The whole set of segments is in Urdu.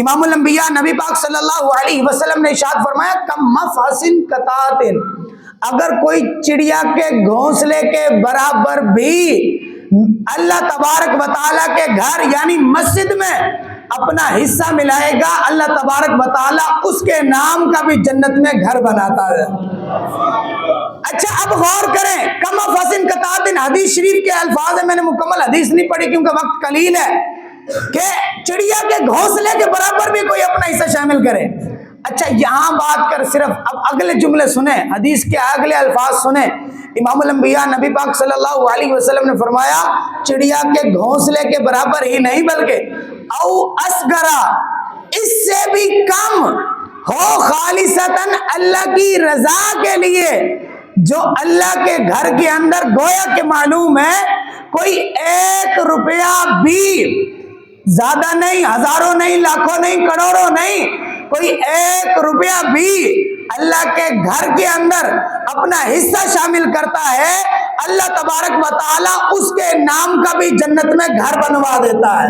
امام الانبیاء نبی پاک صلی اللہ علیہ وسلم نے ارشاد فرمایا کم مفحصن قطعاتن، اگر کوئی چڑیا کے گھونسلے کے برابر بھی اللہ تبارک و تعالیٰ کے گھر یعنی مسجد میں اپنا حصہ ملائے گا، اللہ تبارک و تعالیٰ اس کے نام کا بھی جنت میں گھر بناتا ہے۔ اچھا اب غور کریں، کم مفحصن قطعاتن حدیث شریف کے الفاظ ہیں، میں نے مکمل حدیث نہیں پڑھی کیونکہ وقت قلیل ہے، کہ چڑیا کے گھونسلے کے برابر بھی کوئی اپنا حصہ شامل کرے۔ اچھا یہاں بات کر صرف اب اگلے جملے سنیں، حدیث کے اگلے الفاظ سنیں۔ امام الانبیاء نبی پاک صلی اللہ علیہ وسلم نے فرمایا چڑیا کے گھونسلے کے برابر ہی نہیں بلکہ او اصغرا، اس سے بھی کم ہو، خالصتاً اللہ کی رضا کے لیے، جو اللہ کے گھر کے اندر گویا کہ معلوم ہے کوئی 1 روپیہ بھی زیادہ نہیں، ہزاروں نہیں، لاکھوں نہیں، کروڑوں نہیں، کوئی 1 روپیہ بھی اللہ کے گھر کے اندر اپنا حصہ شامل کرتا ہے، اللہ تبارک و تعالیٰ اس کے نام کا بھی جنت میں گھر بنوا دیتا ہے۔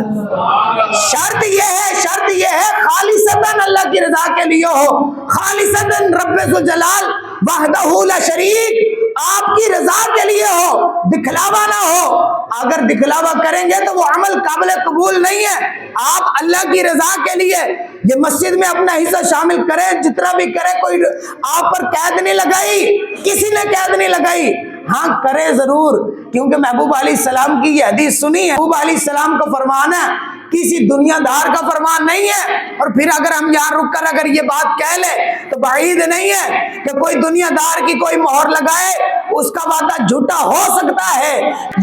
شرط یہ ہے خالصتاً اللہ کی رضا کے لیے ہو، خالصتاً رب ذوالجلال وحدہ لا شریک آپ کی رضا کے لیے ہو، دکھلاوا نہ ہو۔ اگر دکھلاوا کریں گے تو وہ عمل قابل قبول نہیں ہے۔ آپ اللہ کی رضا کے لیے یہ مسجد میں اپنا حصہ شامل کریں، جتنا بھی کرے، کوئی آپ پر قید نہیں لگائی، کسی نے قید نہیں لگائی، ہاں کرے ضرور، کیونکہ محبوب علیہ السلام کی یہ حدیث سنی ہے، محبوب علیہ السلام کا فرمان ہے، کسی دنیا دار کا فرمان نہیں ہے۔ اور پھر اگر ہم یہاں رک کر اگر یہ بات کہہ لیں تو بعید نہیں ہے کہ کوئی دنیا دار کی کوئی مہر لگائے، اس کا وعدہ جھوٹا ہو سکتا ہے۔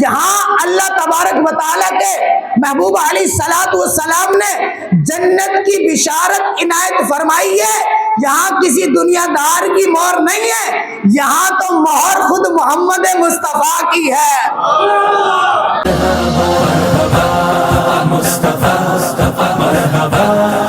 یہاں اللہ تبارک و تعالیٰ کے محبوب علیہ السلام نے جنت کی بشارت عنایت فرمائی ہے، یہاں کسی دنیا دار کی مہر نہیں ہے، یہاں تو مہر خود محمد مصطفیٰ کی ہے۔